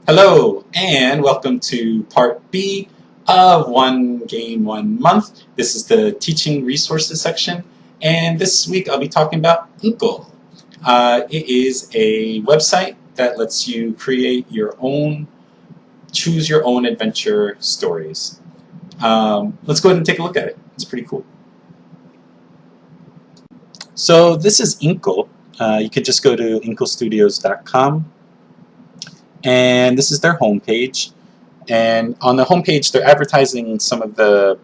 Hello, and welcome to part B of One Game, 1 Month. This is the Teaching Resources section, and this week I'll be talking about Inkle. It is a website that lets you create your own, choose your own adventure stories. Let's go ahead and take a look at it. It's pretty cool. So this is Inkle. You could just go to inklestudios.com. And this is their homepage. And on the homepage, they're advertising some of the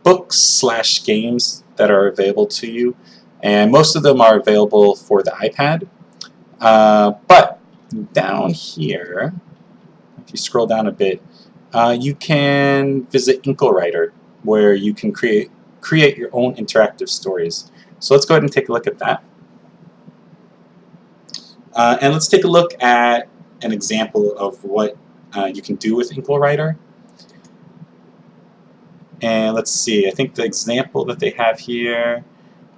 books/games that are available to you. And most of them are available for the iPad. But down here, if you scroll down a bit, you can visit Inklewriter, where you can create your own interactive stories. So let's go ahead and take a look at that. And let's take a look at an example of what you can do with Inklewriter. And let's see, I think the example that they have here,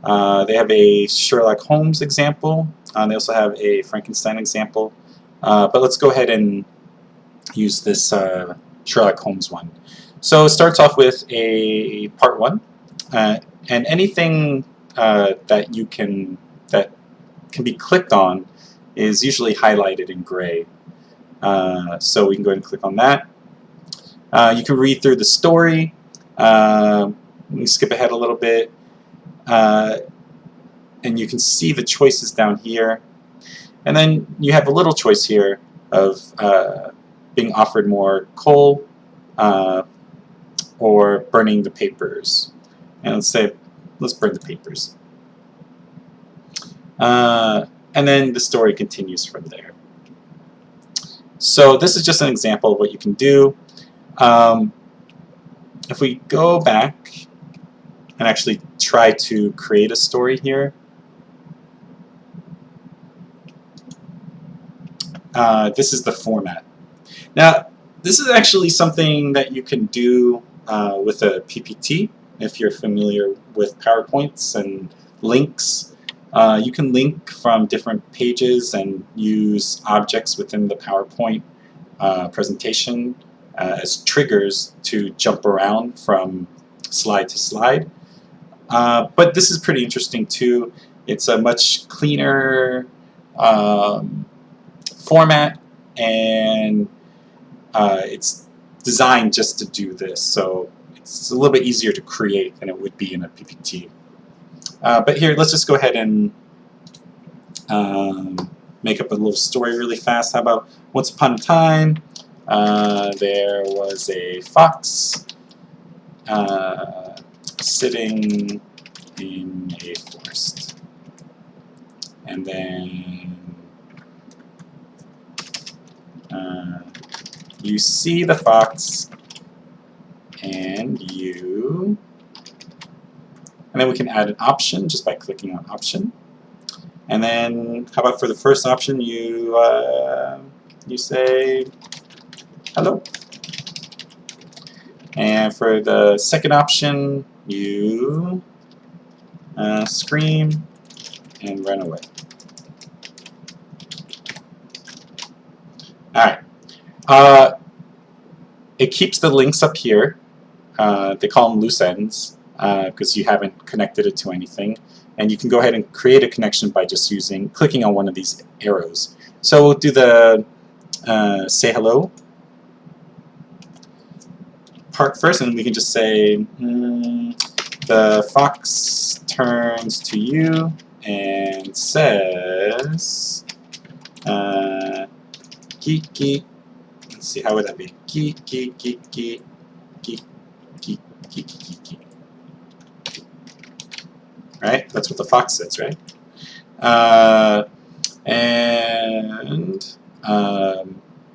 they have a Sherlock Holmes example. They also have a Frankenstein example. But let's go ahead and use this Sherlock Holmes one. So it starts off with a part 1. And anything that can be clicked on is usually highlighted in gray. So we can go ahead and click on that. You can read through the story. Let me skip ahead a little bit. And you can see the choices down here. And then you have a little choice here of being offered more coal or burning the papers. And let's burn the papers. And then the story continues from there. So this is just an example of what you can do. If we go back and actually try to create a story here, this is the format. Now, this is actually something that you can do with a PPT, if you're familiar with PowerPoints and links. You can link from different pages and use objects within the PowerPoint presentation as triggers to jump around from slide to slide. But this is pretty interesting too. It's a much cleaner format, and it's designed just to do this. So it's a little bit easier to create than it would be in a PPT. But here, let's just go ahead and make up a little story really fast. How about once upon a time, there was a fox sitting in a forest. And then you see the fox, and then we can add an option just by clicking on option. And then how about for the first option, you say hello. And for the second option, you scream and run away. Alright. It keeps the links up here. They call them loose ends, because you haven't connected it to anything. And you can go ahead and create a connection by just clicking on one of these arrows. So we'll do the say hello part first, and we can just say, the fox turns to you and says, geek, geek. Let's see, how would that be? Geek, geek, geek, geek, geek, geek, geek, geek, geek. Right? That's what the fox says, right?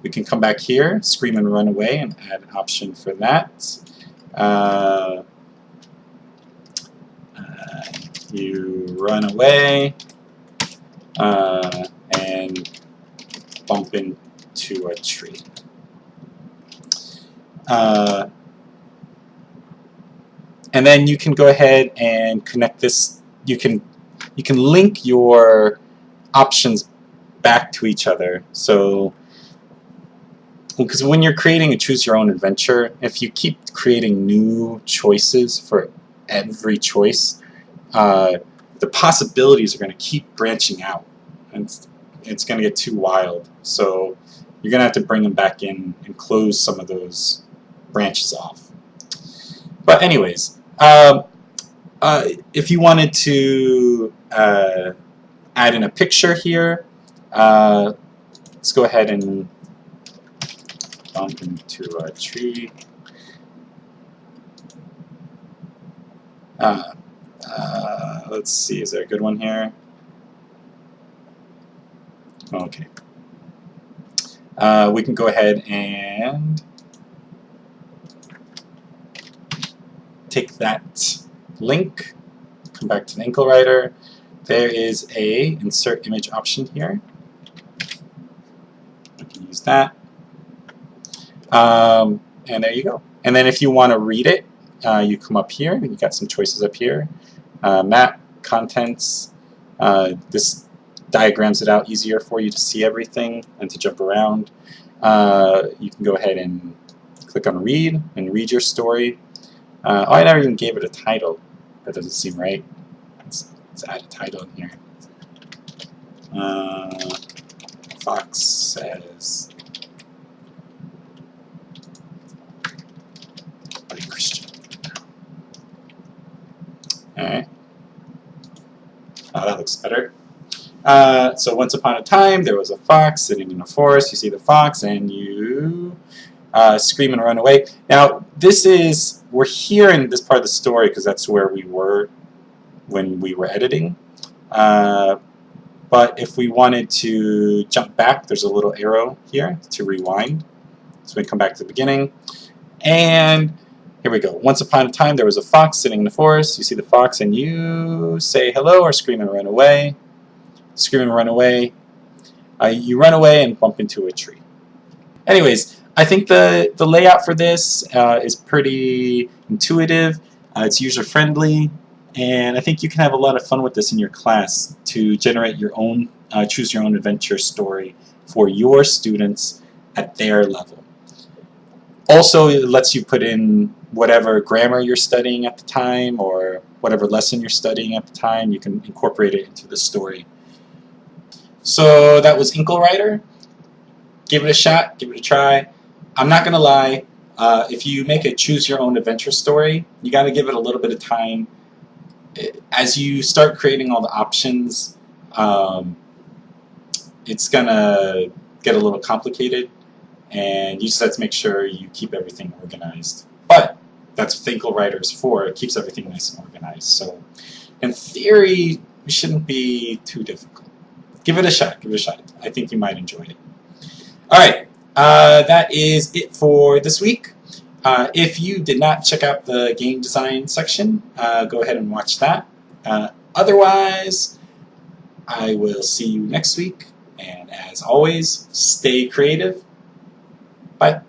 We can come back here, scream and run away, and add an option for that. You run away and bump into a tree. And then you can go ahead and connect this. You can link your options back to each other. So because when you're creating a choose your own adventure, if you keep creating new choices for every choice, the possibilities are going to keep branching out, and it's going to get too wild. So you're going to have to bring them back in and close some of those branches off. But anyways, if you wanted to add in a picture here, let's go ahead and bump into a tree. Let's see, is there a good one here? Okay. We can go ahead and take that link, come back to the Inklewriter. There is a insert image option here. We can use that. And there you go. And then if you want to read it, you come up here. You got some choices up here. Map, contents. This diagrams it out easier for you to see everything and to jump around. You can go ahead and click on read and read your story. Oh, I never even gave it a title. That doesn't seem right. Let's add a title in here. Fox says, Christian. Alright. Oh, that looks better. So once upon a time, there was a fox sitting in a forest. You see the fox, and you scream and run away. Now, we're here in this part of the story because that's where we were when we were editing. But if we wanted to jump back, there's a little arrow here to rewind. So we come back to the beginning. And here we go. Once upon a time, there was a fox sitting in the forest. You see the fox, and you say hello or scream and run away. Scream and run away. You run away and bump into a tree. Anyways, I think the layout for this is pretty intuitive. It's user-friendly. And I think you can have a lot of fun with this in your class to generate your own, choose your own adventure story for your students at their level. Also, it lets you put in whatever grammar you're studying at the time or whatever lesson you're studying at the time. You can incorporate it into the story. So that was Inklewriter. Give it a shot, give it a try. I'm not going to lie, if you make a choose your own adventure story, you got to give it a little bit of time. As you start creating all the options, it's going to get a little complicated, and you just have to make sure you keep everything organized. But that's what Inklewriter is for. It keeps everything nice and organized. So in theory, it shouldn't be too difficult. Give it a shot. Give it a shot. I think you might enjoy it. All right. That is it for this week. If you did not check out the game design section, go ahead and watch that. Otherwise, I will see you next week. And as always, stay creative. Bye.